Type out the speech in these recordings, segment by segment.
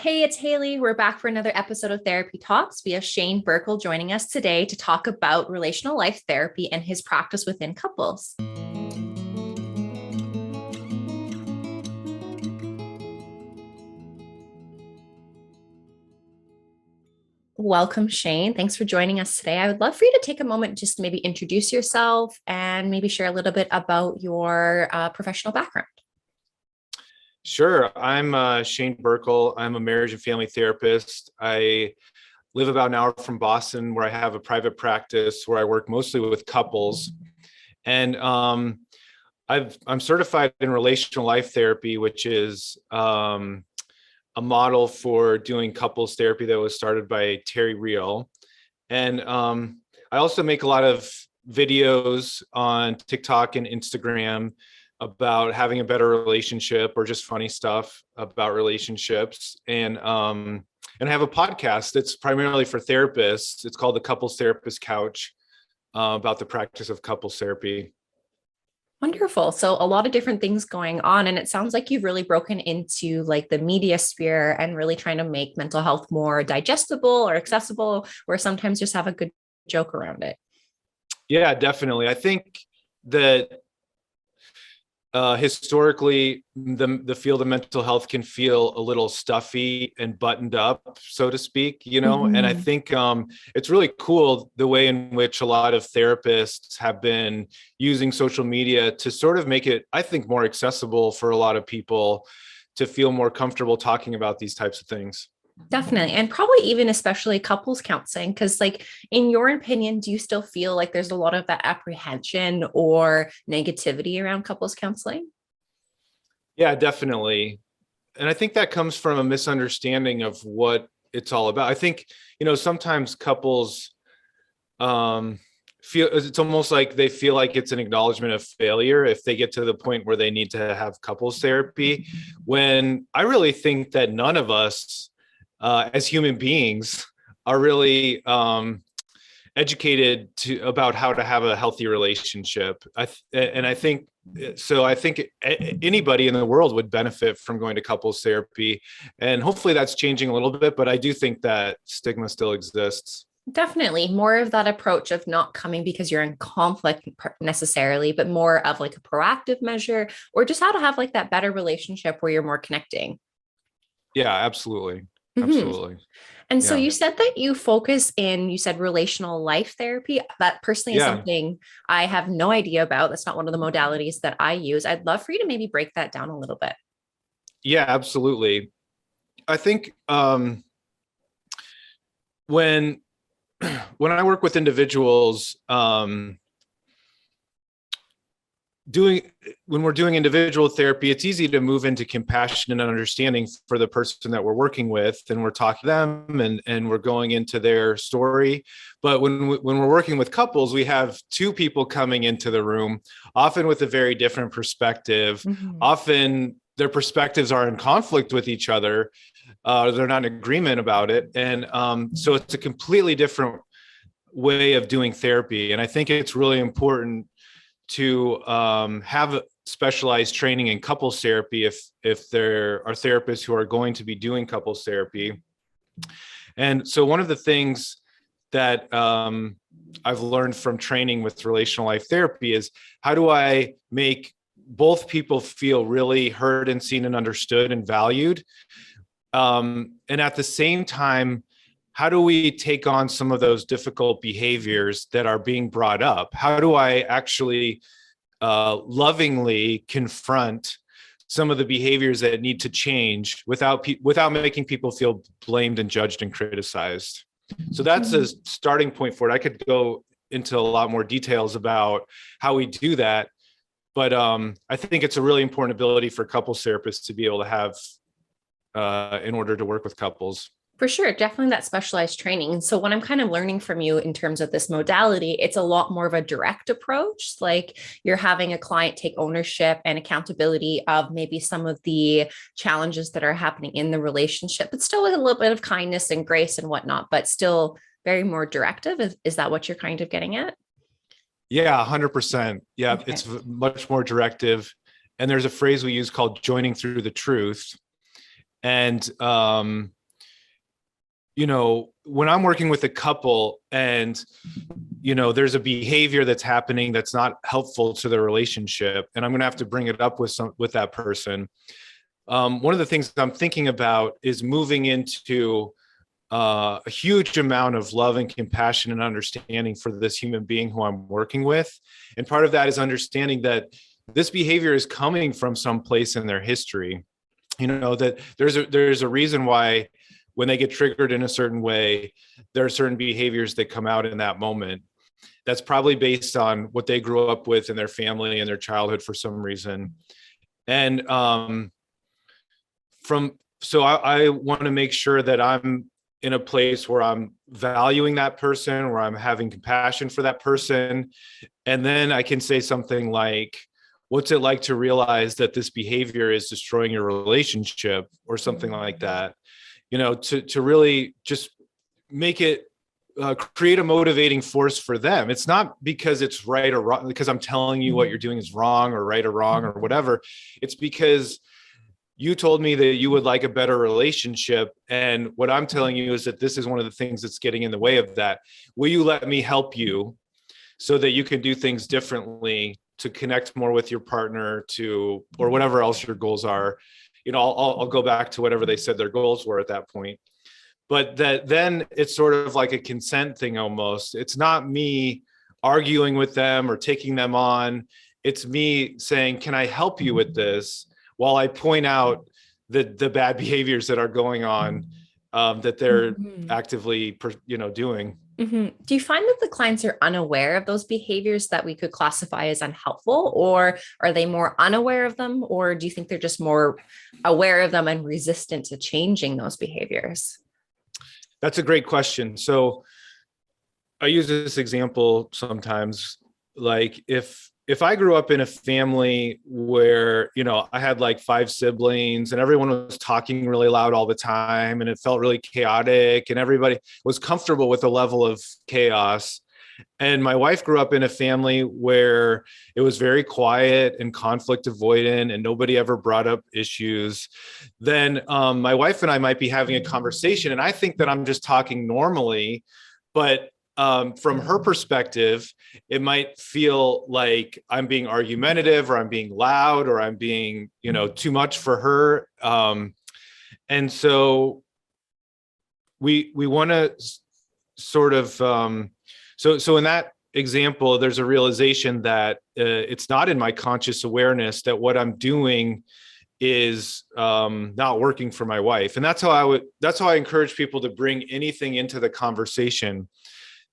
Hey, it's Hailey. We're back for another episode of Therapy Talks. We have Shane Birkel joining us today to talk about relational life therapy and his practice within couples. Welcome, Shane. Thanks for joining us today. I would love for you to take a moment just to maybe introduce yourself and maybe share a little bit about your professional background. Sure. I'm Shane Birkel. I'm a marriage and family therapist. I live about an hour from Boston, where I have a private practice where I work mostly with couples. And I'm certified in relational life therapy, which is a model for doing couples therapy that was started by Terry Real. And I also make a lot of videos on TikTok and Instagram about having a better relationship or just funny stuff about relationships. And I have a podcast that's primarily for therapists. It's called the Couples Therapist Couch, about the practice of couples therapy. Wonderful. So a lot of different things going on. And it sounds like you've really broken into like the media sphere and really trying to make mental health more digestible or accessible, or sometimes just have a good joke around it. Yeah, definitely. I think that historically, the field of mental health can feel a little stuffy and buttoned up, so to speak, and I think it's really cool the way in which a lot of therapists have been using social media to sort of make it, I think, more accessible for a lot of people to feel more comfortable talking about these types of things. Definitely. And probably even especially couples counseling, because like in your opinion, do you still feel like there's a lot of that apprehension or negativity around couples counseling? Yeah, definitely. And I think that comes from a misunderstanding of what it's all about. I think, sometimes couples feel it's almost like they feel like it's an acknowledgement of failure if they get to the point where they need to have couples therapy, when I really think that none of us as human beings are really educated about how to have a healthy relationship. I think anybody in the world would benefit from going to couples therapy, and hopefully that's changing a little bit, but I do think that stigma still exists. Definitely more of that approach of not coming because you're in conflict necessarily, but more of like a proactive measure or just how to have like that better relationship where you're more connecting. Yeah, absolutely. Mhm. Absolutely. And so Yeah. you said that you said relational life therapy. That personally is Yeah. something I have no idea about. That's not one of the modalities that I use. I'd love for you to maybe break that down a little bit. Yeah, absolutely. I think when when I work with individuals, doing when we're doing individual therapy, it's easy to move into compassion and understanding for the person that we're working with, and we're talking to them and we're going into their story. But when we're working with couples, we have two people coming into the room, often with a very different perspective. Mhm. Often their perspectives are in conflict with each other. They're not in agreement about it, and so it's a completely different way of doing therapy. And I think it's really important to have specialized training in couples therapy if there are therapists who are going to be doing couples therapy. And so one of the things that I've learned from training with relational life therapy is, how do I make both people feel really heard and seen and understood and valued? And at the same time, how do we take on some of those difficult behaviors that are being brought up? How do I actually lovingly confront some of the behaviors that need to change without making people feel blamed and judged and criticized? So that's a starting point for it. I could go into a lot more details about how we do that, but I think it's a really important ability for couples therapists to be able to have in order to work with couples. For sure, definitely that specialized training. So, what I'm kind of learning from you in terms of this modality, it's a lot more of a direct approach. Like you're having a client take ownership and accountability of maybe some of the challenges that are happening in the relationship, but still with a little bit of kindness and grace and whatnot, but still very more directive. Is that what you're kind of getting at? Yeah, 100%. Yeah, Okay. it's much more directive. And there's a phrase we use called joining through the truth. And, when I'm working with a couple and, there's a behavior that's happening that's not helpful to the relationship, and I'm going to have to bring it up with that person. One of the things I'm thinking about is moving into a huge amount of love and compassion and understanding for this human being who I'm working with. And part of that is understanding that this behavior is coming from some place in their history. That there's a reason why when they get triggered in a certain way, there are certain behaviors that come out in that moment. That's probably based on what they grew up with in their family and their childhood for some reason. And I want to make sure that I'm in a place where I'm valuing that person, where I'm having compassion for that person. And then I can say something like, what's it like to realize that this behavior is destroying your relationship, or something like that, to really just make it create a motivating force for them. It's not because it's right or wrong, because I'm telling you what you're doing is wrong or right or wrong or whatever. It's because you told me that you would like a better relationship. And what I'm telling you is that this is one of the things that's getting in the way of that. Will you let me help you so that you can do things differently to connect more with your partner, or whatever else your goals are? I'll go back to whatever they said their goals were at that point. But then it's sort of like a consent thing almost. It's not me arguing with them or taking them on. It's me saying, can I help you with this? While I point out the bad behaviors that are going on, that they're actively, doing. Do you find that the clients are unaware of those behaviors that we could classify as unhelpful, or are they more unaware of them? Or do you think they're just more aware of them and resistant to changing those behaviors? That's a great question. So I use this example sometimes, like if I grew up in a family where, I had like 5 siblings and everyone was talking really loud all the time and it felt really chaotic and everybody was comfortable with a level of chaos. And my wife grew up in a family where it was very quiet and conflict avoidant and nobody ever brought up issues. Then my wife and I might be having a conversation and I think that I'm just talking normally, but from her perspective, it might feel like I'm being argumentative or I'm being loud or I'm being, too much for her. And so we want to sort of, so in that example, there's a realization that it's not in my conscious awareness that what I'm doing is not working for my wife. And that's how I encourage people to bring anything into the conversation,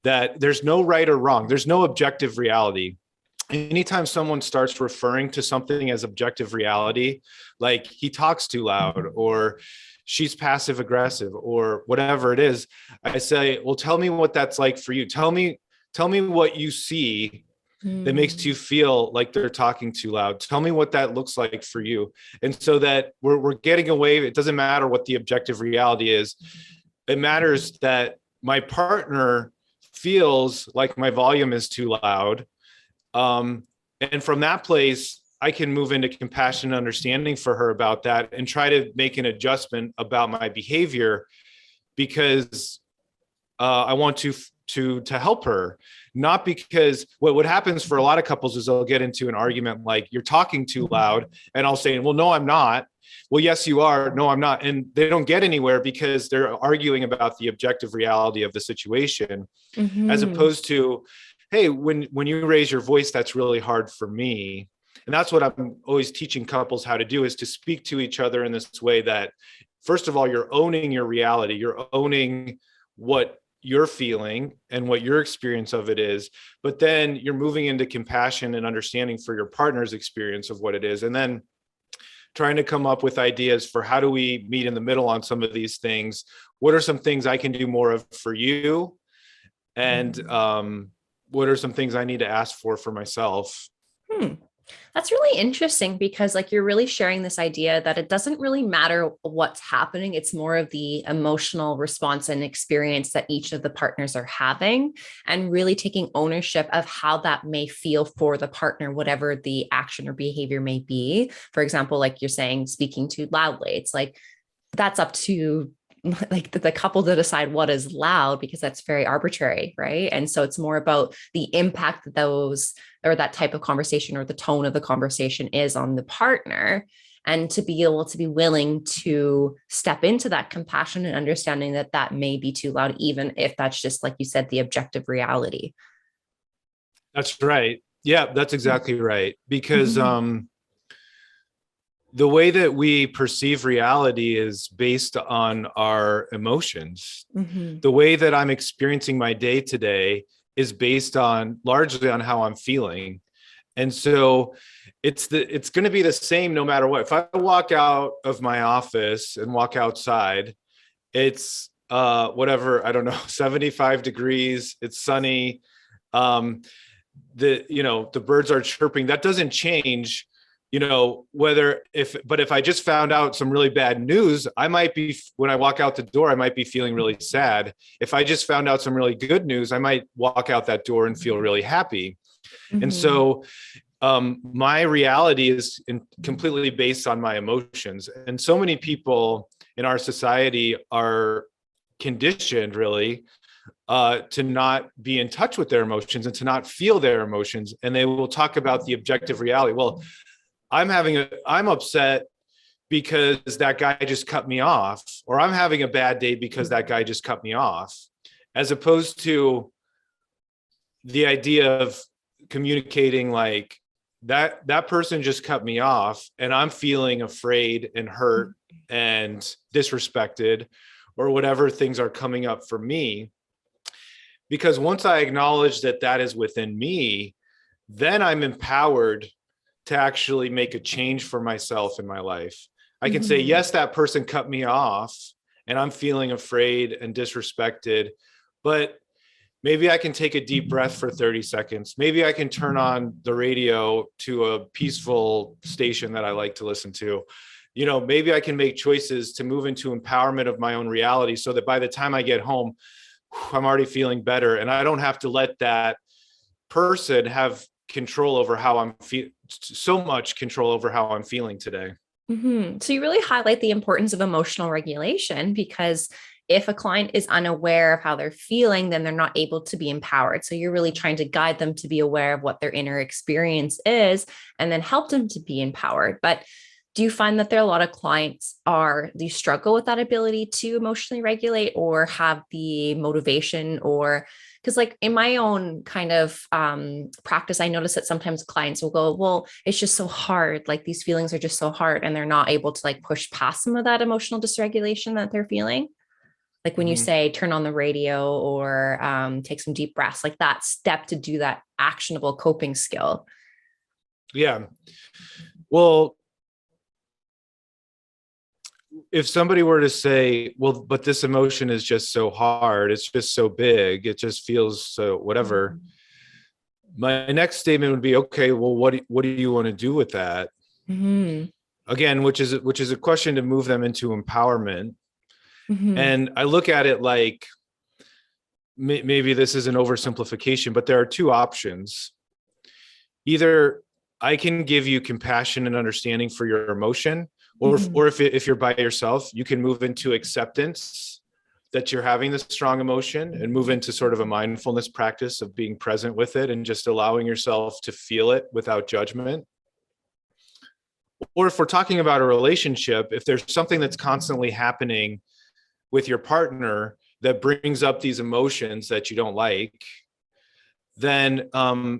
that there's no right or wrong. There's no objective reality. Anytime someone starts referring to something as objective reality, like he talks too loud or she's passive aggressive or whatever it is, I say, well, tell me what that's like for you. Tell me what you see that makes you feel like they're talking too loud. Tell me what that looks like for you. And so that we're getting away. It doesn't matter what the objective reality is. It matters that my partner feels like my volume is too loud. And from that place, I can move into compassion and understanding for her about that and try to make an adjustment about my behavior, because I want to help her, not because what happens for a lot of couples is they'll get into an argument like, you're talking too loud. And I'll say, well, no, I'm not. Well, yes, you are. No, I'm not. And they don't get anywhere because they're arguing about the objective reality of the situation, as opposed to, hey, when you raise your voice, that's really hard for me. And that's what I'm always teaching couples how to do, is to speak to each other in this way that, first of all, you're owning your reality. You're owning what you're feeling and what your experience of it is. But then you're moving into compassion and understanding for your partner's experience of what it is. And then trying to come up with ideas for how do we meet in the middle on some of these things. What are some things I can do more of for you? And what are some things I need to ask for myself? That's really interesting, because like you're really sharing this idea that it doesn't really matter what's happening. It's more of the emotional response and experience that each of the partners are having, and really taking ownership of how that may feel for the partner, whatever the action or behavior may be. For example, like you're saying, speaking too loudly. It's like, that's up to like the couple to decide what is loud, because that's very arbitrary, right? And so it's more about the impact that those, or that type of conversation, or the tone of the conversation is on the partner, and to be able to be willing to step into that compassion and understanding that that may be too loud, even if that's just, like you said, the objective reality. That's right. Yeah, that's exactly right. Because Mm-hmm. the way that we perceive reality is based on our emotions. Mm-hmm. The way that I'm experiencing my day today is based on largely on how I'm feeling. And so it's going to be the same no matter what. If I walk out of my office and walk outside, it's whatever, I don't know, 75 degrees, it's sunny. Um, the birds are chirping. That doesn't change, whether but if I just found out some really bad news, I might be, when I walk out the door, I might be feeling really sad. If I just found out some really good news, I might walk out that door and feel really happy. And Mm-hmm. so my reality is completely based on my emotions. And so many people in our society are conditioned, really, to not be in touch with their emotions and to not feel their emotions. And they will talk about the objective reality. Well, I'm upset because that guy just cut me off, or I'm having a bad day because that guy just cut me off, as opposed to the idea of communicating like that person just cut me off and I'm feeling afraid and hurt and disrespected, or whatever things are coming up for me. Because once I acknowledge that that is within me, then I'm empowered to actually make a change for myself in my life. I can say, Mm-hmm. yes, that person cut me off and I'm feeling afraid and disrespected, but maybe I can take a deep breath for 30 seconds. Maybe I can turn on the radio to a peaceful station that I like to listen to. Maybe I can make choices to move into empowerment of my own reality, so that by the time I get home, I'm already feeling better. And I don't have to let that person have control over how I'm so much control over how I'm feeling today. Mm-hmm. So you really highlight the importance of emotional regulation, because if a client is unaware of how they're feeling, then they're not able to be empowered. So you're really trying to guide them to be aware of what their inner experience is, and then help them to be empowered. But do you find that there are a lot of clients do you struggle with that ability to emotionally regulate, or have the motivation, or because like in my own kind of practice, I notice that sometimes clients will go, well, it's just so hard, like these feelings are just so hard, and they're not able to like push past some of that emotional dysregulation that they're feeling. Like when you Mm-hmm. say turn on the radio, or take some deep breaths, like that step to do that actionable coping skill. Yeah. Well, if somebody were to say, well, but this emotion is just so hard, it's just so big, it just feels so whatever, my next statement would be, okay, well, what do you want to do with that? Mm-hmm. Again, which is a question to move them into empowerment. Mm-hmm. And I look at it like, maybe this is an oversimplification, but there are two options. Either I can give you compassion and understanding for your emotion, Mm-hmm. or if you're by yourself, you can move into acceptance that you're having this strong emotion, and move into sort of a mindfulness practice of being present with it and just allowing yourself to feel it without judgment. Or if we're talking about a relationship, if there's something that's constantly happening with your partner that brings up these emotions that you don't like, then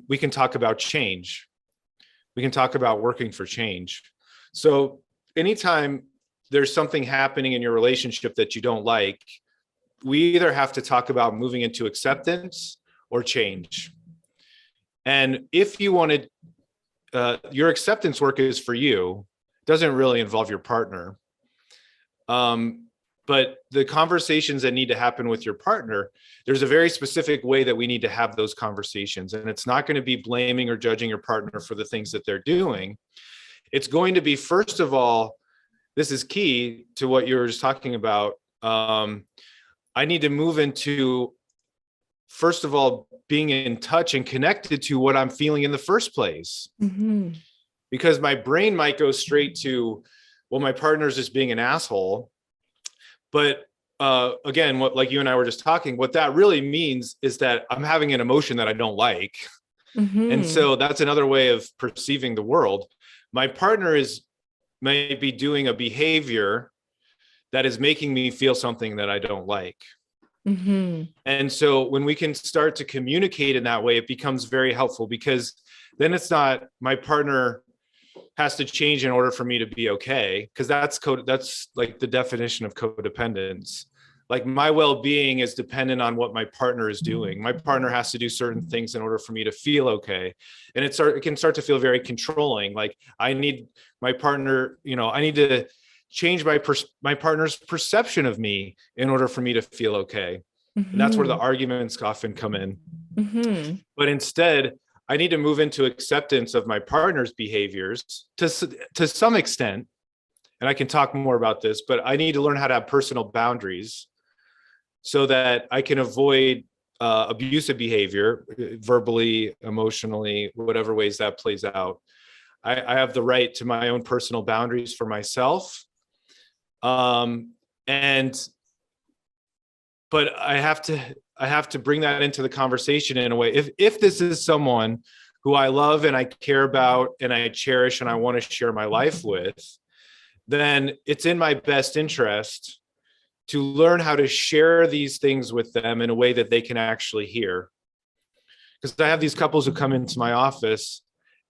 we can talk about change. We can talk about working for change. So anytime there's something happening in your relationship that you don't like, we either have to talk about moving into acceptance or change. And if you wanted, your acceptance work is for you, doesn't really involve your partner. But the conversations that need to happen with your partner, there's a very specific way that we need to have those conversations. And it's not going to be blaming or judging your partner for the things that they're doing. It's going to be, first of all, this is key to what you were just talking about. I need to move into, first of all, being in touch and connected to what I'm feeling in the first place. Mm-hmm. Because my brain might go straight to, well, my partner's just being an asshole. But again, what, like you and I were just talking, what that really means is that I'm having an emotion that I don't like. And Mm-hmm. so that's another way of perceiving the world. My partner is maybe doing a behavior that is making me feel something that I don't like. Mm-hmm. And so when we can start to communicate in that way, it becomes very helpful, because then it's not my partner has to change in order for me to be okay, because that's like the definition of codependence. Like my well-being is dependent on what my partner is doing. My partner has to do certain things in order for me to feel okay, and it can start to feel very controlling. Like I need my partner, I need to change my partner's perception of me in order for me to feel okay. And that's where the Mm-hmm. arguments often come in. Mm-hmm. But instead, I need to move into acceptance of my partner's behaviors to some extent. And I can talk more about this, but I need to learn how to have personal boundaries so that I can avoid abusive behavior, verbally, emotionally, whatever ways that plays out. I have the right to my own personal boundaries for myself. And but I have to bring that into the conversation in a way. If this is someone who I love and I care about and I cherish and I want to share my life with, then it's in my best interest to learn how to share these things with them in a way that they can actually hear. Because I have these couples who come into my office,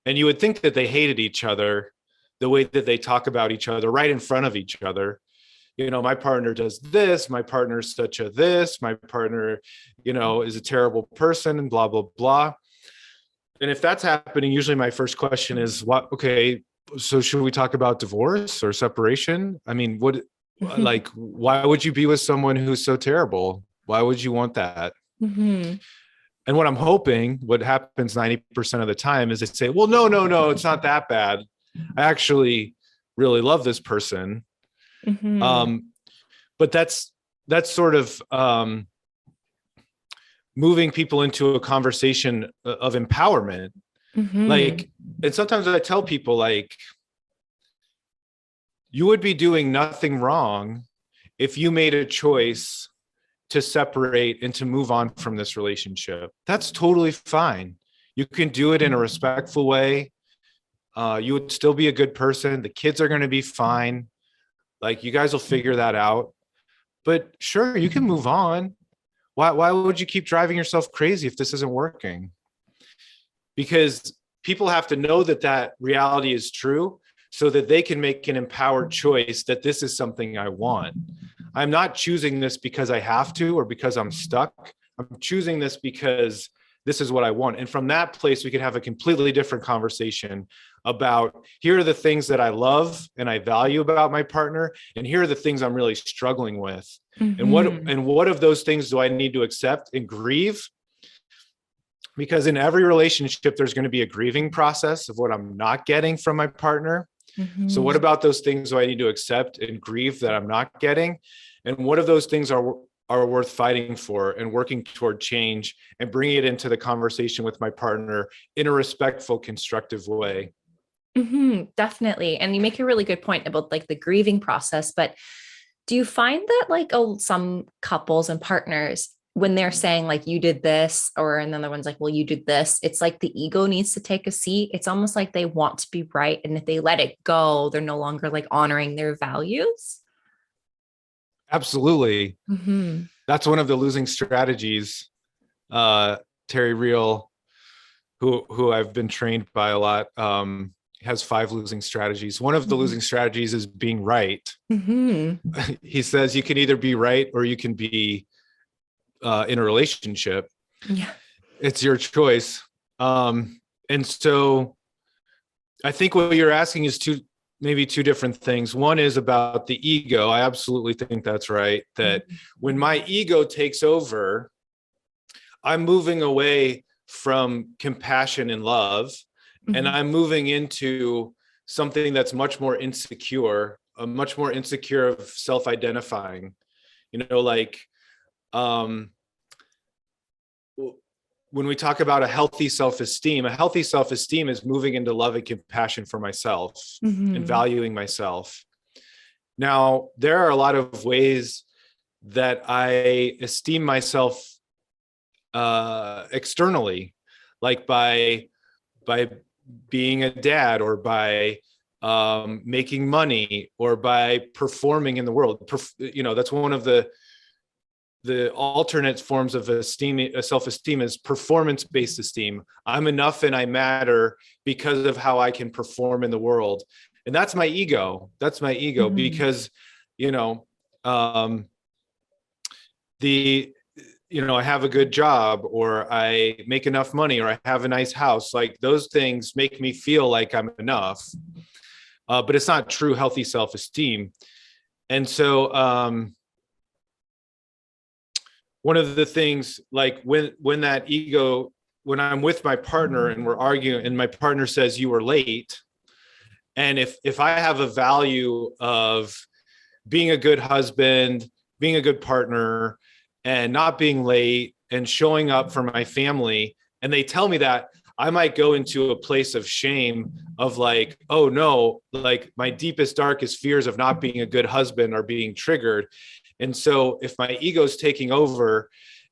and you would think that they hated each other, the way that they talk about each other right in front of each other. My partner does this, my partner's such a this, my partner, is a terrible person, and blah, blah, blah. And if that's happening, usually my first question is, what, okay, so should we talk about divorce or separation? I mean, like, why would you be with someone who's so terrible? Why would you want that? Mm-hmm. And what I'm hoping, what happens 90% of the time, is they say, well, no, it's not that bad. I actually really love this person. Mm-hmm. Um, but that's sort of moving people into a conversation of empowerment. Mm-hmm. Like, and sometimes I tell people, like, you would be doing nothing wrong if you made a choice to separate and to move on from this relationship. That's totally fine. You can do it in a respectful way. You would still be a good person. The kids are going to be fine. Like, you guys will figure that out. But sure, you can move on. Why would you keep driving yourself crazy if this isn't working? Because people have to know that that reality is true, so that they can make an empowered choice that this is something I want. I'm not choosing this because I have to or because I'm stuck. I'm choosing this because this is what I want. And from that place, we can have a completely different conversation about, here are the things that I love and I value about my partner, and here are the things I'm really struggling with. And Mm-hmm. what of those things do I need to accept and grieve? Because in every relationship, there's going to be a grieving process of what I'm not getting from my partner. So what Mm-hmm. about those things do I need to accept and grieve that I'm not getting? And what of those things are worth fighting for and working toward change and bringing it into the conversation with my partner in a respectful, constructive way? Mm-hmm. Definitely. And you make a really good point about like the grieving process. But do you find that like, oh, some couples and partners, when they're saying like you did this, or and then the one's like, well, you did this, it's like the ego needs to take a seat. It's almost like they want to be right. And if they let it go, they're no longer like honoring their values. Absolutely. Mm-hmm. That's one of the losing strategies. Terry Real, who I've been trained by a lot, has 5 losing strategies. One of the losing strategies is being right. Mm-hmm. He says you can either be right or you can be in a relationship. Yeah. It's your choice. And so I think what you're asking is maybe two different things. One is about the ego. I absolutely think that's right. That when my ego takes over, I'm moving away from compassion and love, and Mm-hmm. I'm moving into something that's much more insecure, much more insecure of self-identifying. Like, um, when we talk about a healthy self-esteem is moving into love and compassion for myself and Mm-hmm. valuing myself. Now, there are a lot of ways that I esteem myself externally, like by being a dad, or by making money, or by performing in the world. That's one of the alternate forms of self-esteem is performance-based esteem. I'm enough and I matter because of how I can perform in the world. And that's my ego. That's my ego because, you know, um, I have a good job, or I make enough money, or I have a nice house. Like, those things make me feel like I'm enough. But it's not true healthy self-esteem. And so, one of the things, like when that ego, when I'm with my partner and we're arguing and my partner says you were late, and if I have a value of being a good husband, being a good partner, and not being late and showing up for my family, and they tell me that, I might go into a place of shame of like, oh no, like my deepest, darkest fears of not being a good husband are being triggered. And so if my ego's taking over,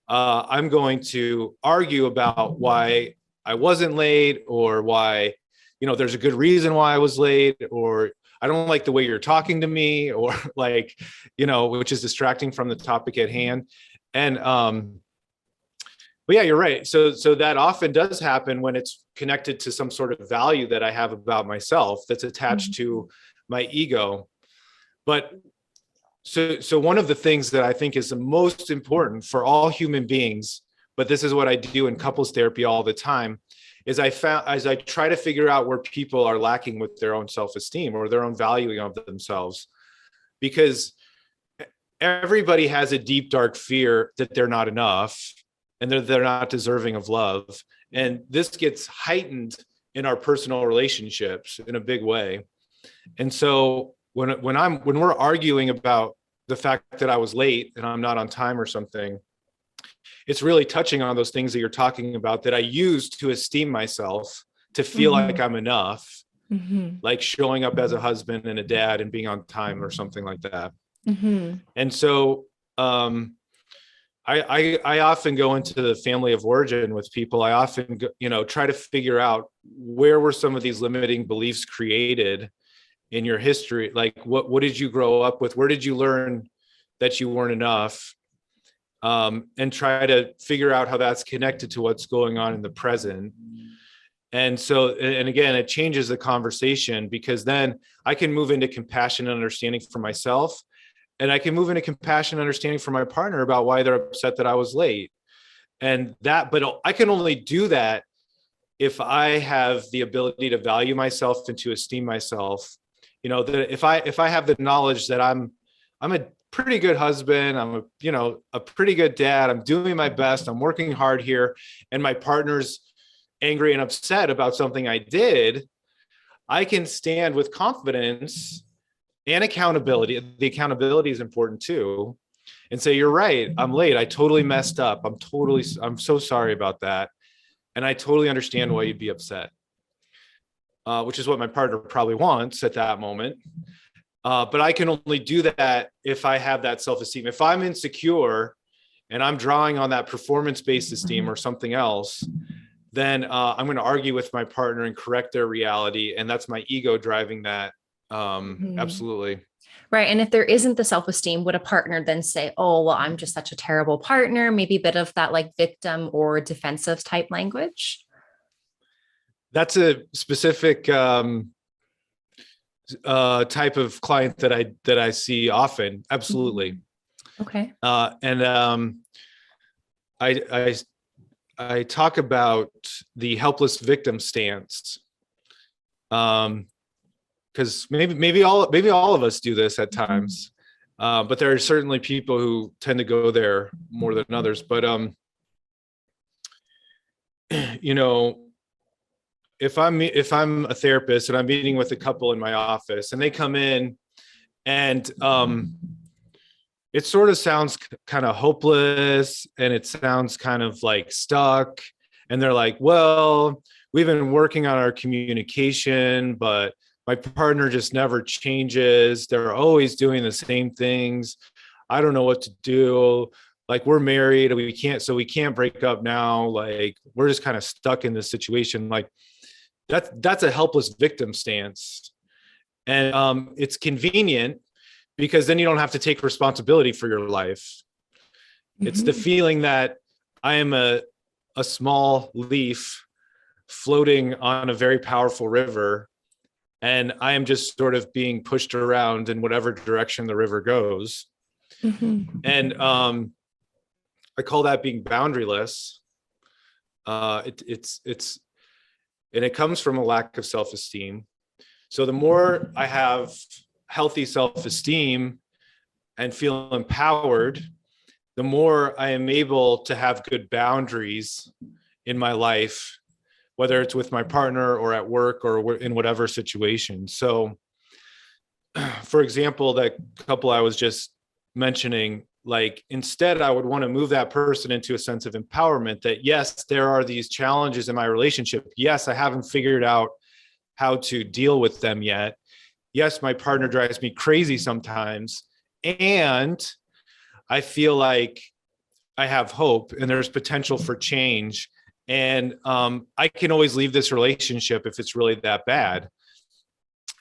I'm going to argue about why I wasn't late, or why, there's a good reason why I was late, or I don't like the way you're talking to me, or like, which is distracting from the topic at hand. And, but yeah, you're right. So that often does happen when it's connected to some sort of value that I have about myself that's attached to my ego. But so one of the things that I think is the most important for all human beings, but this is what I do in couples therapy all the time, is as I try to figure out where people are lacking with their own self-esteem or their own valuing of themselves, because everybody has a deep, dark fear that they're not enough and they're not deserving of love. And this gets heightened in our personal relationships in a big way. And so when we're arguing about the fact that I was late and I'm not on time or something, it's really touching on those things that you're talking about that I use to esteem myself, to feel like I'm enough, like showing up as a husband and a dad and being on time or something like that. And so, I often go into the family of origin with people. I often, try to figure out where were some of these limiting beliefs created in your history. Like, what did you grow up with? Where did you learn that you weren't enough? And try to figure out how that's connected to what's going on in the present. And so, and again, it changes the conversation, because then I can move into compassion and understanding for myself. And I can move into compassion and understanding for my partner about why they're upset that I was late. But I can only do that if I have the ability to value myself and to esteem myself. That if I have the knowledge that I'm a pretty good husband, I'm a pretty good dad, I'm doing my best, I'm working hard here, and my partner's angry and upset about something I did, I can stand with confidence and accountability. The accountability is important too, and say, you're right, I'm late, I totally messed up, I'm so sorry about that, and I totally understand why you'd be upset, which is what my partner probably wants at that moment. But I can only do that if I have that self-esteem. If I'm insecure and I'm drawing on that performance-based esteem or something else, then I'm going to argue with my partner and correct their reality, and that's my ego driving that. Absolutely. Right. And if there isn't the self-esteem, would a partner then say, oh, well, I'm just such a terrible partner? Maybe a bit of that like victim or defensive type language. That's a specific type of client that I see often. Absolutely. Okay. And I talk about the helpless victim stance. Because maybe all of us do this at times, but there are certainly people who tend to go there more than others. But if I'm a therapist and I'm meeting with a couple in my office, and they come in, and it sort of sounds kind of hopeless, and it sounds kind of like stuck, and they're like, well, we've been working on our communication, but my partner just never changes. They're always doing the same things. I don't know what to do. Like, we're married, we can't break up now. Like, we're just kind of stuck in this situation. Like, that's a helpless victim stance. And it's convenient because then you don't have to take responsibility for your life. It's the feeling that I am a small leaf floating on a very powerful river, and I am just sort of being pushed around in whatever direction the river goes. And I call that being boundaryless. It's and it comes from a lack of self-esteem. So the more I have healthy self-esteem and feel empowered, the more I am able to have good boundaries in my life, whether it's with my partner or at work or in whatever situation. So, for example, that couple I was just mentioning, like, instead I would want to move that person into a sense of empowerment that, yes, there are these challenges in my relationship. Yes, I haven't figured out how to deal with them yet. Yes, my partner drives me crazy sometimes. And I feel like I have hope and there's potential for change. And I can always leave this relationship if it's really that bad.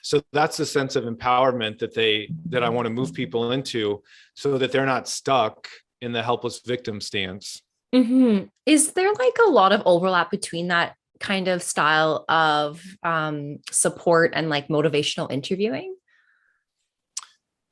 So that's the sense of empowerment that I want to move people into, so that they're not stuck in the helpless victim stance. Is there like a lot of overlap between that kind of style of support and like motivational interviewing?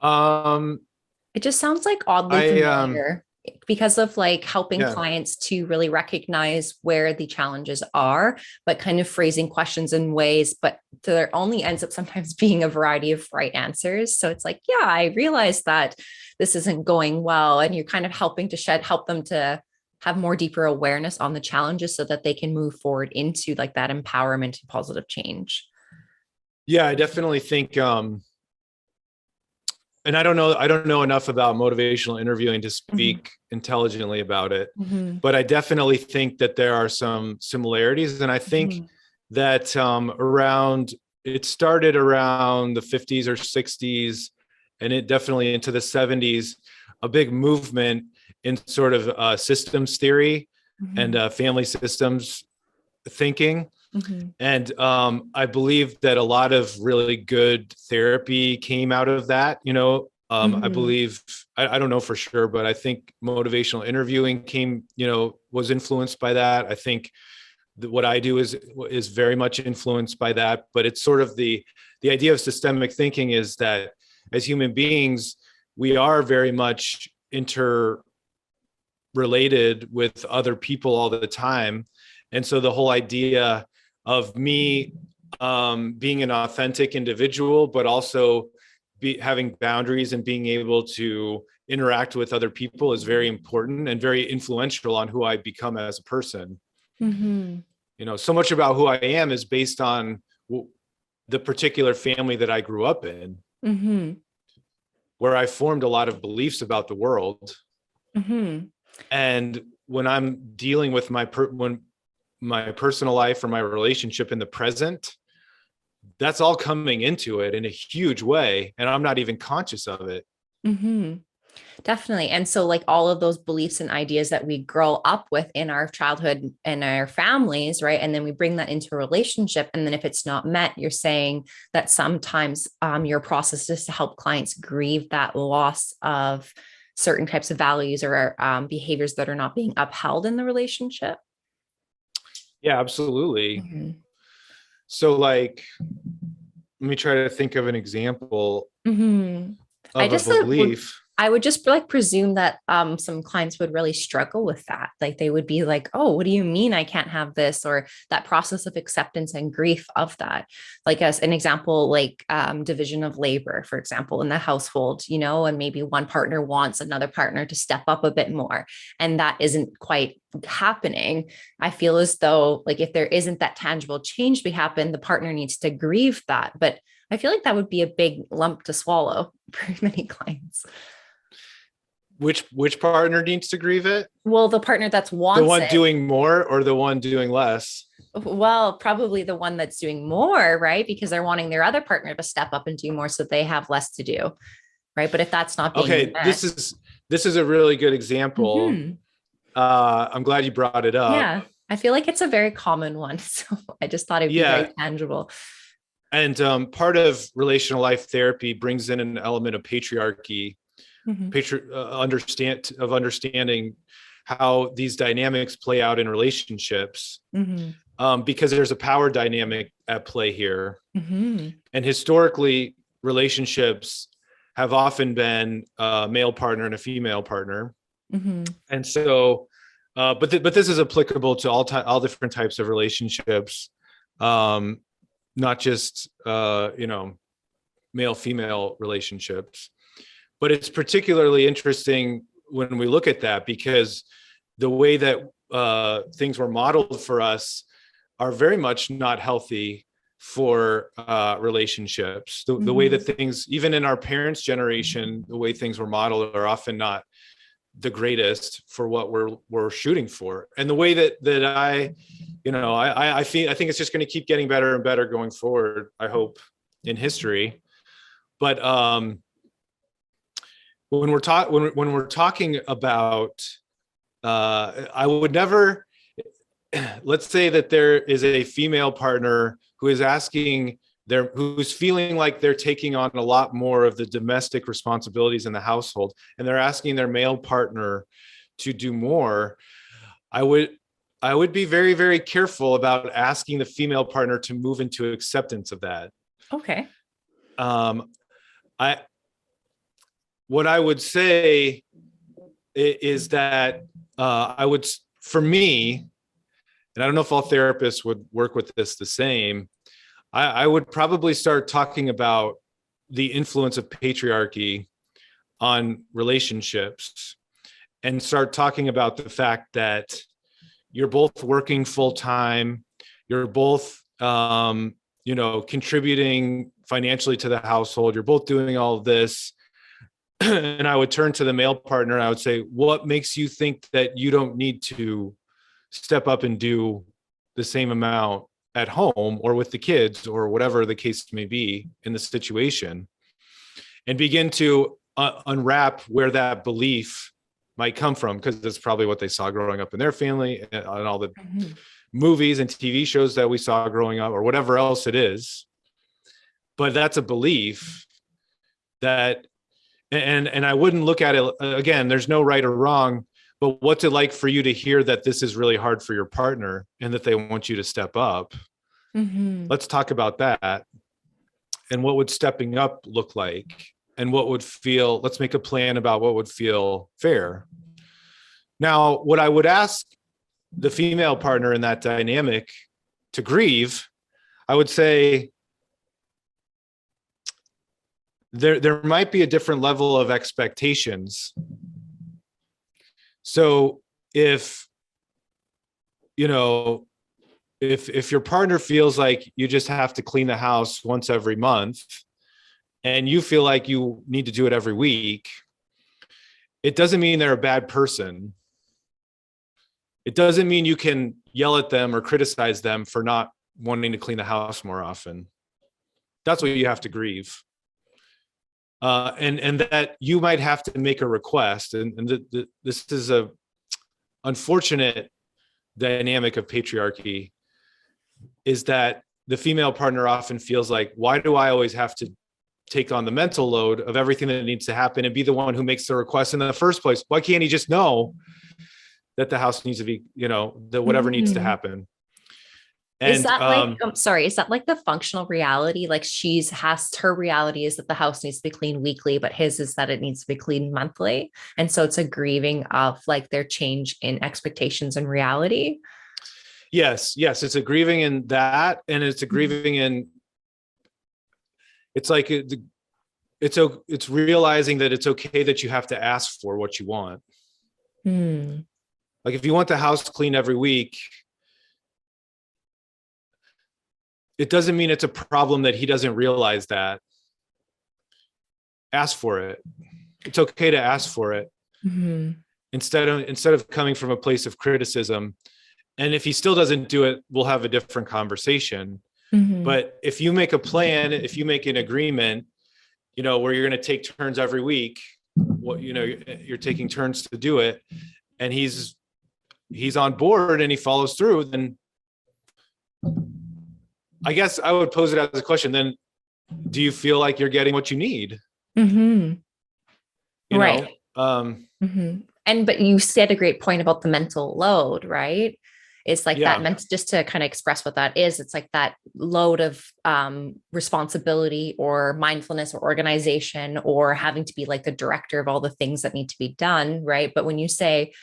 It just sounds like oddly familiar because of like helping clients to really recognize where the challenges are, but kind of phrasing questions in ways, but there only ends up sometimes being a variety of right answers. So it's like, yeah, I realize that this isn't going well. And you're kind of helping to help them to have more deeper awareness on the challenges so that they can move forward into like that empowerment and positive change. Yeah, I definitely think, and I don't know enough about motivational interviewing to speak intelligently about it, but I definitely think that there are some similarities. And I think that it started around the 50s or 60s, and it definitely into the 70s, a big movement in sort of systems theory and family systems thinking. And I believe that a lot of really good therapy came out of that. I believe, I don't know for sure, but I think motivational interviewing was influenced by that. I think that what I do is very much influenced by that. But it's sort of the idea of systemic thinking is that as human beings, we are very much interrelated with other people all the time. And so the whole idea of me being an authentic individual, but also having boundaries and being able to interact with other people is very important and very influential on who I become as a person. So much about who I am is based on the particular family that I grew up in, where I formed a lot of beliefs about the world. And when I'm dealing with my personal life or my relationship in the present, that's all coming into it in a huge way, and I'm not even conscious of it. Definitely. And so like all of those beliefs and ideas that we grow up with in our childhood and our families, right? And then we bring that into a relationship. And then if it's not met, you're saying that sometimes your process is to help clients grieve that loss of certain types of values or behaviors that are not being upheld in the relationship. Yeah, absolutely. So like, let me try to think of an example of a belief. I would just like presume that some clients would really struggle with that. Like they would be like, oh, what do you mean I can't have this? Or that process of acceptance and grief of that. Like as an example, like division of labor, for example, in the household, and maybe one partner wants another partner to step up a bit more. And that isn't quite happening. I feel as though like if there isn't that tangible change to happen, the partner needs to grieve that. But I feel like that would be a big lump to swallow for many clients. Which partner needs to grieve it? Well, the partner that's wants the one doing more or the one doing less? Well, probably the one that's doing more, right? Because they're wanting their other partner to step up and do more so they have less to do, right? But if that's not being met, this is this is a really good example. Mhm. I'm glad you brought it up. Yeah. I feel like it's a very common one. So I just thought it'd be Yeah. very tangible. And part of relational life therapy brings in an element of patriarchy, Mhm. understanding how these dynamics play out in relationships, Mhm. because there's a power dynamic at play here. Mhm. And historically, relationships have often been a male partner and a female partner. Mhm. And so, but this is applicable to all different types of relationships, um, not just male female relationships. But it's particularly interesting when we look at that, because the way that things were modeled for us are very much not healthy for relationships. The way that Mhm. things, even in our parents' generation, the way things were modeled are often not the greatest for what we're shooting for. And the way that I think it's just going to keep getting better and better going forward, I hope, in history. But when we're talking about, I would never, let's say that there is a female partner who is who's feeling like they're taking on a lot more of the domestic responsibilities in the household, and they're asking their male partner to do more. I would be very, very careful about asking the female partner to move into acceptance of that. Okay. Um, I what I would say is that for me, and I don't know if all therapists would work with this the same, I would probably start talking about the influence of patriarchy on relationships, and start talking about the fact that you're both working full time, you're both contributing financially to the household, you're both doing all of this. And I would turn to the male partner and I would say, what makes you think that you don't need to step up and do the same amount at home or with the kids or whatever the case may be in the situation? And begin to unwrap where that belief might come from, because that's probably what they saw growing up in their family, and all the Mhm. movies and TV shows that we saw growing up, or whatever else it is. But that's a belief that, and I wouldn't look at it again, there's no right or wrong, but what's it like for you to hear that this is really hard for your partner and that they want you to step up? Mhm. Let's talk about that. And what would stepping up look like? And let's make a plan about what would feel fair. Now, what I would ask the female partner in that dynamic to grieve, I would say there might be a different level of expectations. So if you know if your partner feels like you just have to clean the house once every month, and you feel like you need to do it every week, it doesn't mean they're a bad person. It doesn't mean you can yell at them or criticize them for not wanting to clean the house more often. That's what you have to grieve. And that you might have to make a request. And this is a unfortunate dynamic of patriarchy, is that the female partner often feels like, why do I always have to take on the mental load of everything that needs to happen and be the one who makes the request in the first place? Why can't he just know that the house needs to be, that whatever needs to Mhm. happen? Is And that like, I'm sorry, is that like the functional reality? Like her reality is that the house needs to be cleaned weekly, but his is that it needs to be cleaned monthly. And so it's a grieving of like their change in expectations and reality. yes, it's a grieving in that, and it's a Mhm. grieving in, it's like it's realizing that it's okay that you have to ask for what you want. Hmm. Like if you want the house cleaned every week, it doesn't mean it's a problem that he doesn't realize that. Ask for it. It's okay to ask for it, Mhm. instead of coming from a place of criticism. And if he still doesn't do it, we'll have a different conversation. Mhm. But if you make a plan, if you make an agreement, where you're going to take turns every week, what, you're taking turns to do it, and he's on board and he follows through, then I guess I would pose it as a question. Then do you feel like you're getting what you need? Mm-hmm. You Right. know, Mm-hmm. And but you said a great point about the mental load, right? It's like that yeah. meant just to kind of express what that is. It's like that load of responsibility or mindfulness or organization or having to be like the director of all the things that need to be done, right? But when you say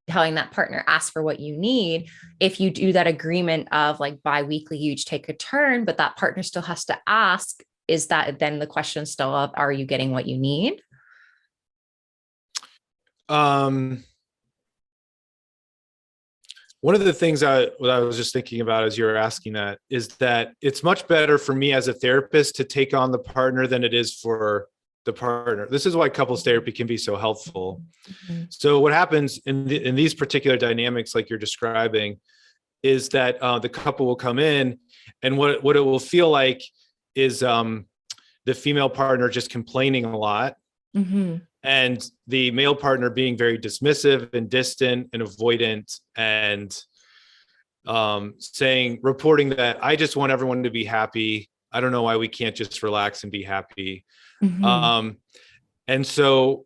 having that partner ask for what you need, if you do that agreement of like bi-weekly, you each take a turn, but that partner still has to ask, is that then the question still of, are you getting what you need? Um, One of the things what I was just thinking about as you were asking that is that it's much better for me as a therapist to take on the partner than it is for the partner. This is why couples therapy can be so helpful. Mm-hmm. So what happens in these particular dynamics, like you're describing, is that the couple will come in, and what it will feel like is the female partner just complaining a lot, Mm-hmm. and the male partner being very dismissive and distant and avoidant, and reporting that I just want everyone to be happy. I don't know why we can't just relax and be happy. Mm-hmm. Um, and so,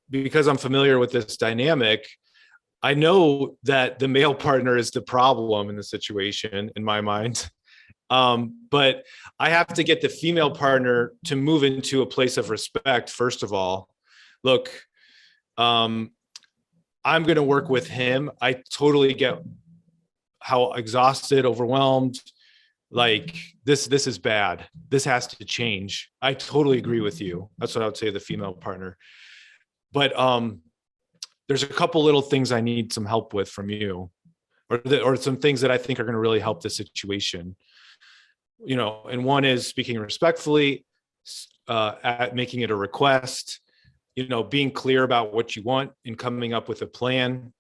because I'm familiar with this dynamic, I know that the male partner is the problem in the situation in my mind. But I have to get the female partner to move into a place of respect. First of all, look, I'm going to work with him. I totally get how exhausted, overwhelmed, like this is bad. This has to change. I totally agree with you. That's what I would say to the female partner. But there's a couple little things I need some help with from you, or some things that I think are going to really help the situation. And one is speaking respectfully, at making it a request, being clear about what you want and coming up with a plan.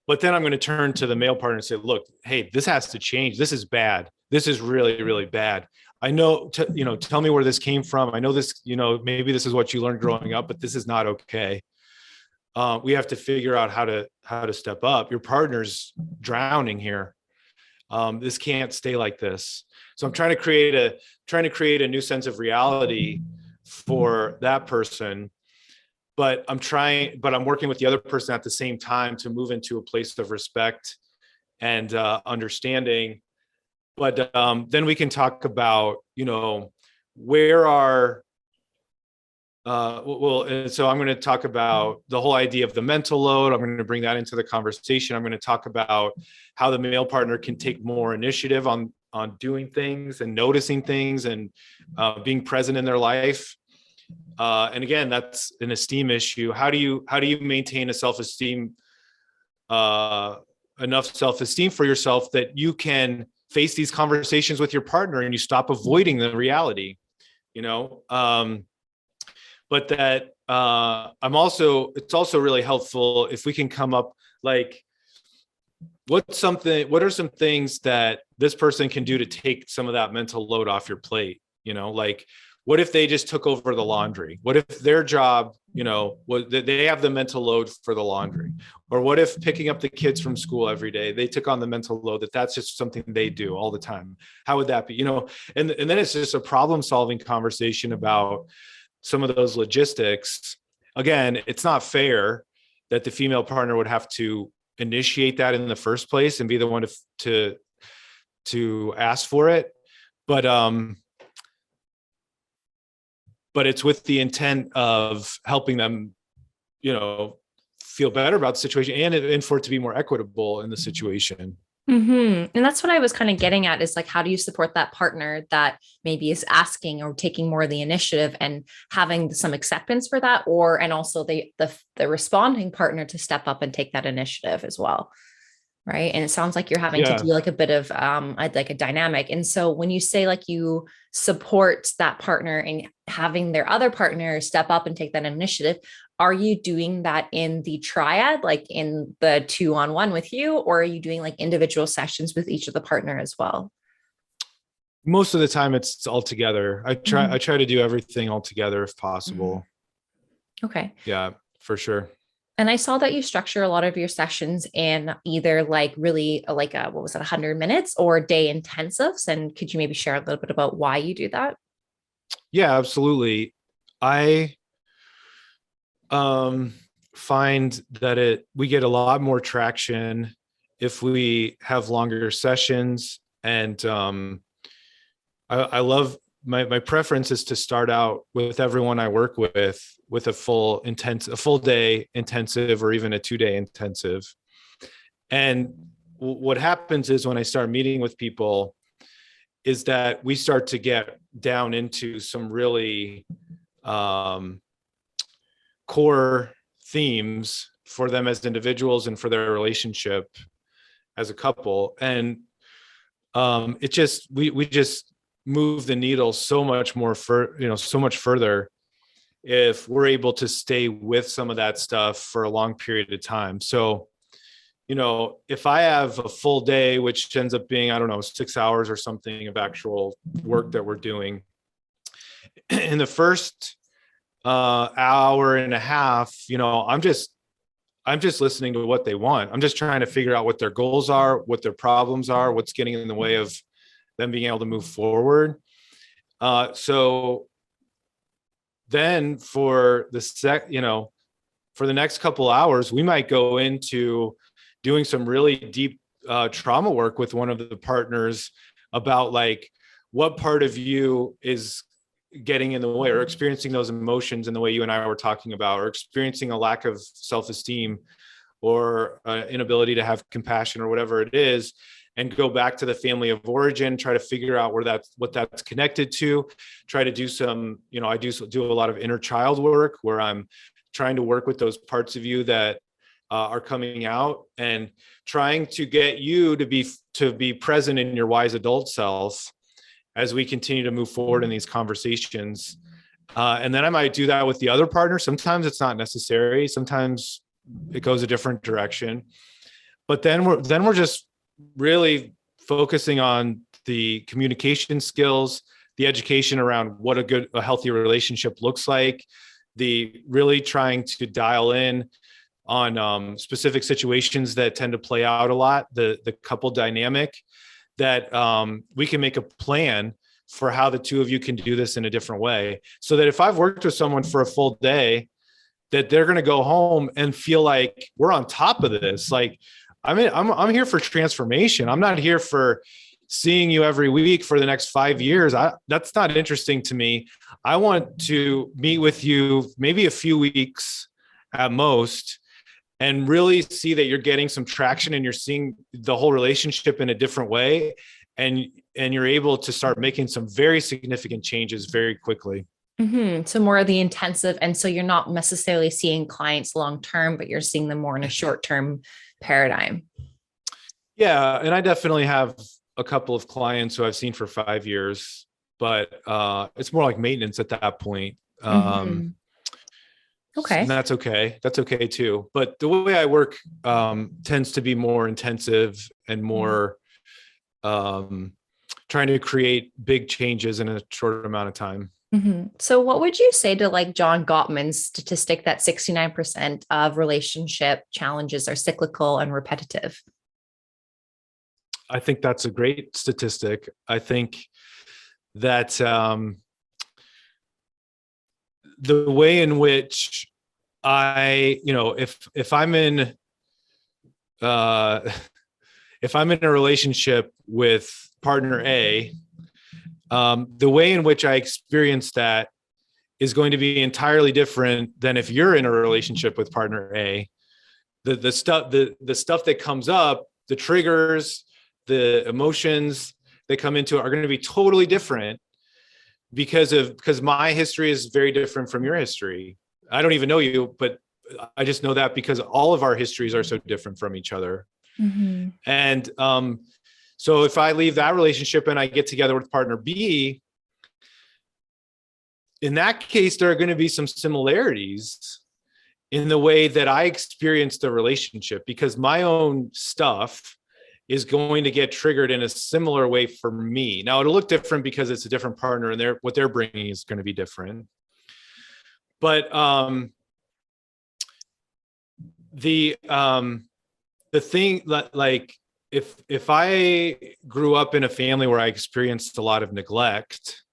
But then I'm going to turn to the male partner and say, look, hey, this has to change. This is bad. This is really, really bad. I know, tell me where this came from. I know this, maybe this is what you learned growing up, but this is not okay. We have to figure out how to step up. Your partner's drowning here. This can't stay like this. So I'm trying to create a new sense of reality for that person. But I'm working with the other person at the same time to move into a place of respect and understanding. But then we can talk about, where are, and so I'm going to talk about the whole idea of the mental load. I'm going to bring that into the conversation. I'm going to talk about how the male partner can take more initiative on doing things and noticing things and being present in their life. And again, that's an esteem issue. How do you maintain a self-esteem, enough self-esteem for yourself that you can face these conversations with your partner and you stop avoiding the reality, but that it's also really helpful if we can come up like, what are some things that this person can do to take some of that mental load off your plate? Like, what if they just took over the laundry? What if their job, they have the mental load for the laundry? Or what if picking up the kids from school every day, they took on the mental load that's just something they do all the time? How would that be? And then it's just a problem solving conversation about some of those logistics. Again, it's not fair that the female partner would have to initiate that in the first place and be the one to ask for it. But it's with the intent of helping them, feel better about the situation and for it to be more equitable in the situation. Mm-hmm. And that's what I was kind of getting at is like, how do you support that partner that maybe is asking or taking more of the initiative and having some acceptance for that, and also the responding partner to step up and take that initiative as well. Right. And it sounds like you're having to Yeah. do like a bit of like a dynamic. And so when you say like you support that partner and having their other partner step up and take that initiative, are you doing that in the triad, like in the 2-on-1 with you, or are you doing like individual sessions with each of the partner as well? Most of the time it's all together. I try to do everything all together if Mm-hmm. possible. Okay. Yeah, for sure. And I saw that you structure a lot of your sessions in either like really like a, what was it, 100 minutes or day intensives. And could you maybe share a little bit about why you do that? Yeah, absolutely. I um, find that we get a lot more traction if we have longer sessions. And I love my preference is to start out with everyone I work with a full day intensive or even a 2 day intensive. And what happens is when I start meeting with people is that we start to get down into some really um, core themes for them as individuals and for their relationship as a couple. And it just we just move the needle so much more so much further if we're able to stay with some of that stuff for a long period of time. So if I have a full day, which ends up being, I don't know, 6 hours or something of actual work that we're doing, in the first hour and a half, I'm just listening to what they want. I'm just trying to figure out what their goals are, what their problems are, what's getting in the way of them being able to move forward. So then for the next couple hours, we might go into doing some really deep trauma work with one of the partners about like what part of you is getting in the way or experiencing those emotions in the way you and I were talking about, or experiencing a lack of self-esteem or inability to have compassion or whatever it is, and go back to the family of origin, try to figure out what that's connected to, try to do some, I do a lot of inner child work where I'm trying to work with those parts of you that are coming out and trying to get you to be present in your wise adult self as we continue to move forward in these conversations. And then I might do that with the other partner. Sometimes it's not necessary. Sometimes it goes a different direction. But then we're just really focusing on the communication skills, the education around what a healthy relationship looks like, the really trying to dial in on specific situations that tend to play out a lot, the couple dynamic, that we can make a plan for how the two of you can do this in a different way. So that if I've worked with someone for a full day, that they're going to go home and feel like we're on top of this. Like, I'm here for transformation. I'm not here for seeing you every week for the next 5 years. That's not interesting to me. I want to meet with you maybe a few weeks at most and really see that you're getting some traction and you're seeing the whole relationship in a different way. And you're able to start making some very significant changes very quickly. Mm-hmm. So more of the intensive. And so you're not necessarily seeing clients long term, but you're seeing them more in a short term paradigm. Yeah. And I definitely have a couple of clients who I've seen for 5 years, but it's more like maintenance at that point. Mm-hmm. And Okay. that's okay. That's okay too. But the way I work tends to be more intensive and more trying to create big changes in a short amount of time. Mm-hmm. So, what would you say to like John Gottman's statistic that 69% of relationship challenges are cyclical and repetitive? I think that's a great statistic. I think that the way in which if I'm in if I'm in a relationship with partner A, the way in which I experience that is going to be entirely different than if you're in a relationship with partner A. The stuff that comes up, the triggers, the emotions that come into it are going to be totally different because my history is very different from your history. I don't even know you, but I just know that because all of our histories are so different from each other. Mm-hmm. And so if I leave that relationship and I get together with partner B, in that case, there are going to be some similarities in the way that I experience the relationship because my own stuff is going to get triggered in a similar way for me. Now it'll look different because it's a different partner and what they're bringing is going to be different. But The thing that, like, if I grew up in a family where I experienced a lot of neglect,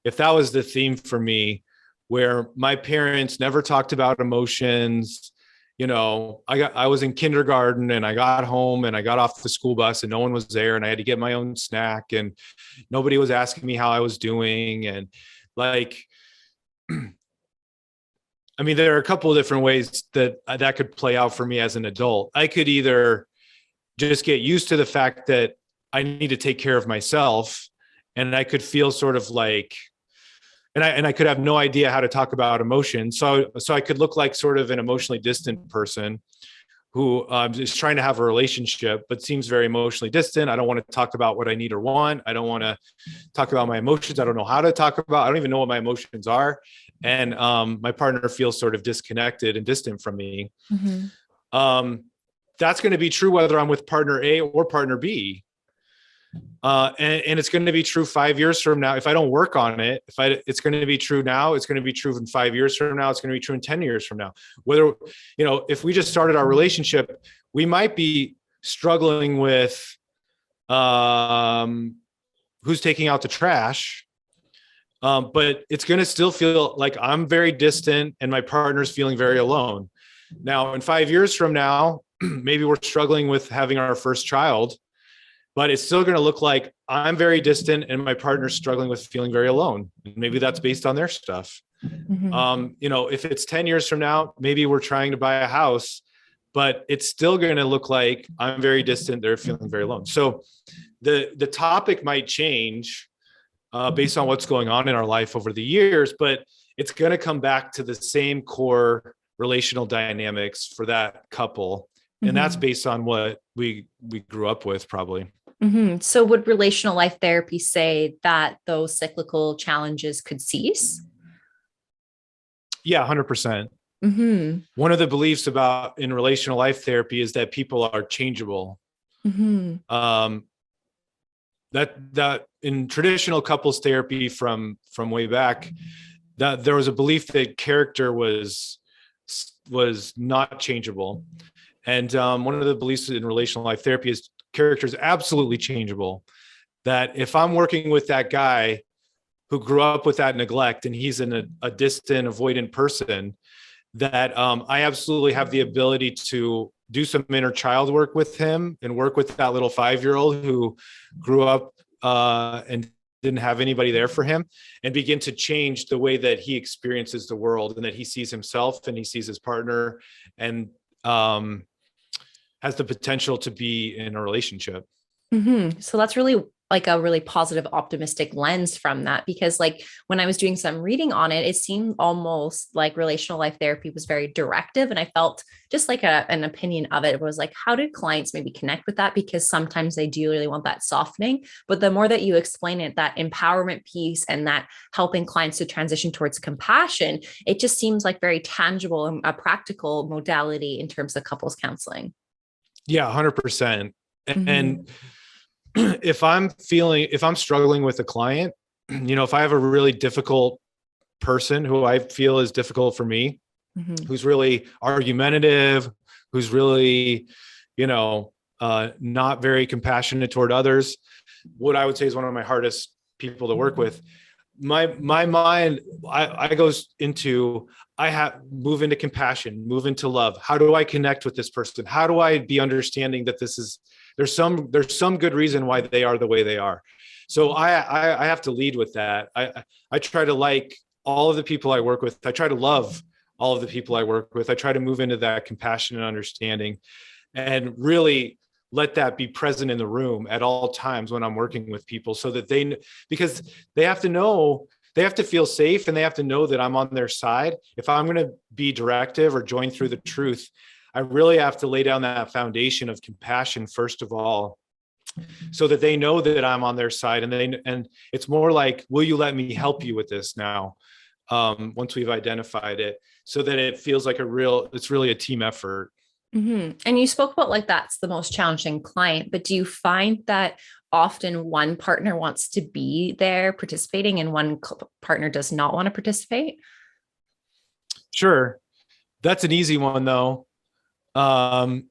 if that was the theme for me, where my parents never talked about emotions, I was in kindergarten and I got home and I got off the school bus and no one was there and I had to get my own snack and nobody was asking me how I was doing. And like, I mean, there are a couple of different ways that could play out for me as an adult. I could either just get used to the fact that I need to take care of myself, and I could feel sort of like, and I could have no idea how to talk about emotion. So I could look like sort of an emotionally distant person who is trying to have a relationship, but seems very emotionally distant. I don't want to talk about what I need or want. I don't want to talk about my emotions. I don't know how to talk about, I don't even know what my emotions are. And my partner feels sort of disconnected and distant from me. Mm-hmm. That's going to be true whether I'm with partner A or partner B. And it's going to be true 5 years from now. If I don't work on it, it's going to be true now. It's going to be true in 5 years from now. It's going to be true in 10 years from now. Whether, if we just started our relationship, we might be struggling with who's taking out the trash. But it's going to still feel like I'm very distant and my partner's feeling very alone. Now, in 5 years from now, maybe we're struggling with having our first child, but it's still going to look like I'm very distant and my partner's struggling with feeling very alone. Maybe that's based on their stuff. Mm-hmm. If it's 10 years from now, maybe we're trying to buy a house, but it's still going to look like I'm very distant. They're feeling very alone. So the topic might change based on what's going on in our life over the years, but it's going to come back to the same core relational dynamics for that couple. And that's based on what we grew up with, probably. Mm-hmm. So would relational life therapy say that those cyclical challenges could cease? Yeah, 100%. Mm-hmm. One of the beliefs in relational life therapy is that people are changeable. Mm-hmm. That in traditional couples therapy from way back, that there was a belief that character was not changeable. And one of the beliefs in relational life therapy is character is absolutely changeable. That if I'm working with that guy who grew up with that neglect and he's a distant, avoidant person, that I absolutely have the ability to do some inner child work with him and work with that little 5-year-old who grew up and didn't have anybody there for him, and begin to change the way that he experiences the world and that he sees himself and he sees his partner, and has the potential to be in a relationship. Mm-hmm. So that's really like a really positive, optimistic lens from that, because like when I was doing some reading on it, it seemed almost like relational life therapy was very directive. And I felt just like an opinion of it. It was like, how did clients maybe connect with that? Because sometimes they do really want that softening. But the more that you explain it, that empowerment piece and that helping clients to transition towards compassion, it just seems like very tangible and a practical modality in terms of couples counseling. Yeah, 100%. Mm-hmm. And if I'm struggling with a client, if I have a really difficult person who I feel is difficult for me, Mm-hmm. who's really argumentative, who's really, not very compassionate toward others, what I would say is one of my hardest people to work with. My mind, I goes into, move into compassion, move into love. How do I connect with this person? How do I be understanding that there's some good reason why they are the way they are. So I have to lead with that. I try to like all of the people I work with. I try to love all of the people I work with. I try to move into that compassion and understanding, and really let that be present in the room at all times when I'm working with people, so that because they have to feel safe, and they have to know that I'm on their side. If I'm going to be directive or join through the truth, I really have to lay down that foundation of compassion first of all, so that they know that I'm on their side. And it's more like, will you let me help you with this now? Once we've identified it, so that it feels like it's really a team effort. Mm-hmm. And you spoke about like that's the most challenging client, but do you find that often one partner wants to be there participating and one partner does not want to participate? Sure. That's an easy one though. Um,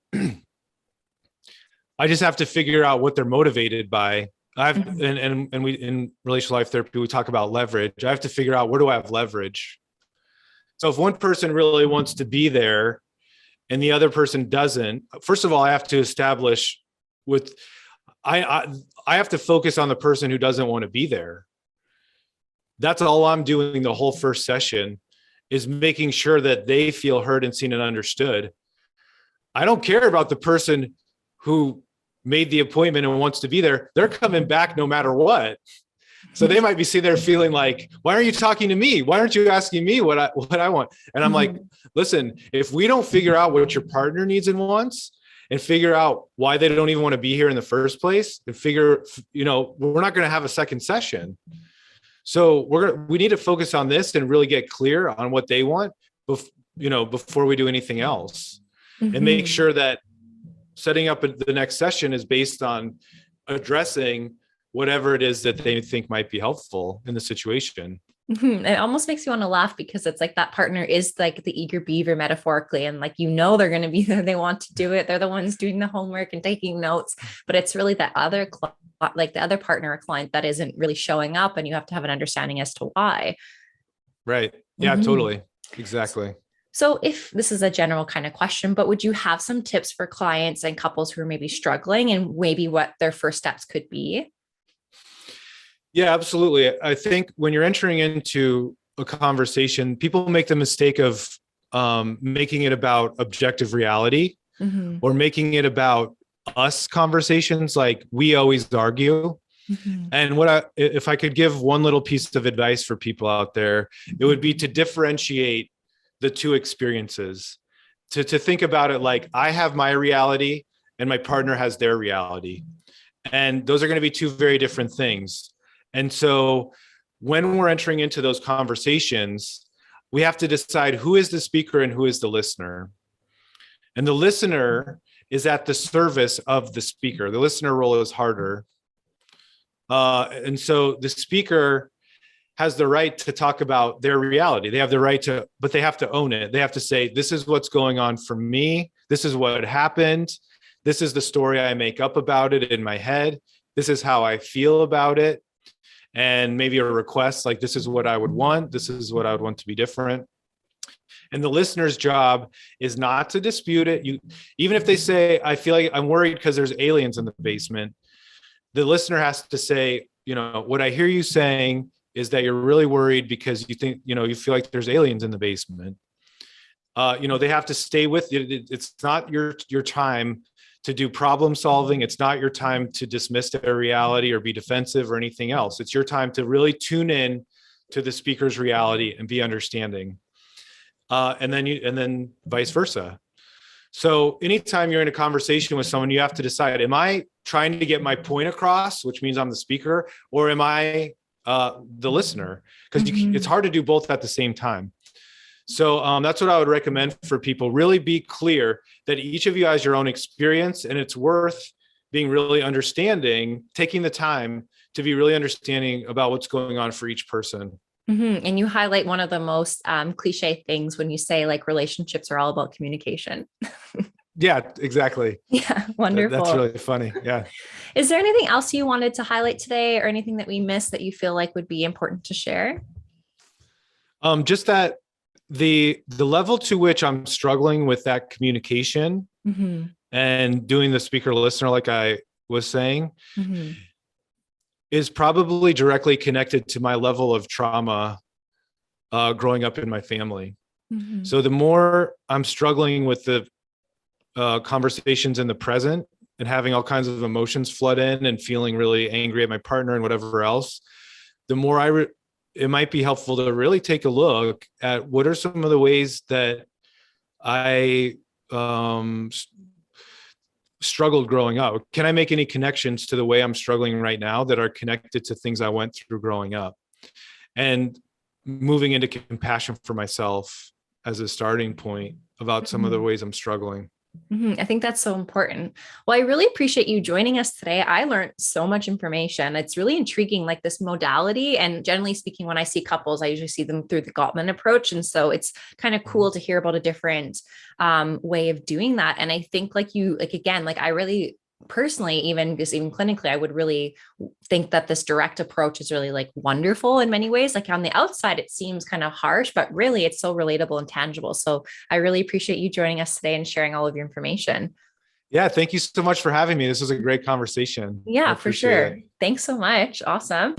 I just have to figure out what they're motivated by. And we, in relational life therapy, we talk about leverage. I have to figure out, where do I have leverage? So if one person really wants to be there and the other person doesn't, first of all, I have to establish with, I have to focus on the person who doesn't want to be there. That's all I'm doing the whole first session, is making sure that they feel heard and seen and understood. I don't care about the person who made the appointment and wants to be there. They're coming back no matter what. So they might be sitting there feeling like, why aren't you talking to me? Why aren't you asking me what I want? And I'm like, listen, if we don't figure out what your partner needs and wants, and figure out why they don't even want to be here in the first place, and figure, we're not going to have a second session. So we need to focus on this and really get clear on what they want, before we do anything else, and make sure that setting up the next session is based on addressing whatever it is that they think might be helpful in the situation. It almost makes you want to laugh, because it's like that partner is like the eager beaver metaphorically. And like, they're going to be there. They want to do it. They're the ones doing the homework and taking notes, but it's really that other, like the other partner or client that isn't really showing up, and you have to have an understanding as to why. Right. Yeah, totally. Exactly. So if this is a general kind of question, but would you have some tips for clients and couples who are maybe struggling, and maybe what their first steps could be? Yeah, absolutely. I think when you're entering into a conversation, people make the mistake of making it about objective reality, or making it about us conversations, like we always argue. And if I could give one little piece of advice for people out there, it would be to differentiate the two experiences, to think about it like, I have my reality and my partner has their reality. And those are going to be two very different things. And so when we're entering into those conversations, we have to decide who is the speaker and who is the listener. And the listener is at the service of the speaker. The listener role is harder. And so the speaker has the right to talk about their reality. They have the right to, but they have to own it. They have to say, this is what's going on for me. This is what happened. This is the story I make up about it in my head. This is how I feel about it. And maybe a request like, this is what I would want. This is what I would want to be different. And the listener's job is not to dispute it. Even if they say, I feel like I'm worried because there's aliens in the basement, the listener has to say, what I hear you saying is that you're really worried because you think, you feel like there's aliens in the basement. They have to stay with it. It's not your time to do problem solving. It's not your time to dismiss their reality or be defensive or anything else. It's your time to really tune in to the speaker's reality and be understanding. And then vice versa. So anytime you're in a conversation with someone, you have to decide, am I trying to get my point across, which means I'm the speaker, or am I the listener? Because it's hard to do both at the same time. So that's what I would recommend for people. Really be clear that each of you has your own experience, and it's worth being really understanding, taking the time to be really understanding about what's going on for each person. And you highlight one of the most cliche things when you say like relationships are all about communication. Yeah, exactly. Yeah, wonderful. That's really funny. Yeah. Is there anything else you wanted to highlight today, or anything that we missed that you feel like would be important to share? Just that the level to which I'm struggling with that communication and doing the speaker listener, like I was saying, is probably directly connected to my level of trauma growing up in my family. So the more I'm struggling with the conversations in the present and having all kinds of emotions flood in and feeling really angry at my partner and whatever else, the more it might be helpful to really take a look at what are some of the ways that I struggled growing up. Can I make any connections to the way I'm struggling right now that are connected to things I went through growing up? And moving into compassion for myself as a starting point about some of the ways I'm struggling. I think that's so important. Well, I really appreciate you joining us today. I learned so much information. It's really intriguing, like this modality. And generally speaking, when I see couples, I usually see them through the Gottman approach. And so it's kind of cool to hear about a different way of doing that. And I think, like you, like again, like I really personally, even clinically, I would really think that this direct approach is really like wonderful in many ways. Like on the outside, it seems kind of harsh, but really it's so relatable and tangible. So I really appreciate you joining us today and sharing all of your information. Yeah, thank you so much for having me. This was a great conversation. I Yeah, for appreciate sure. it. Thanks so much. Awesome.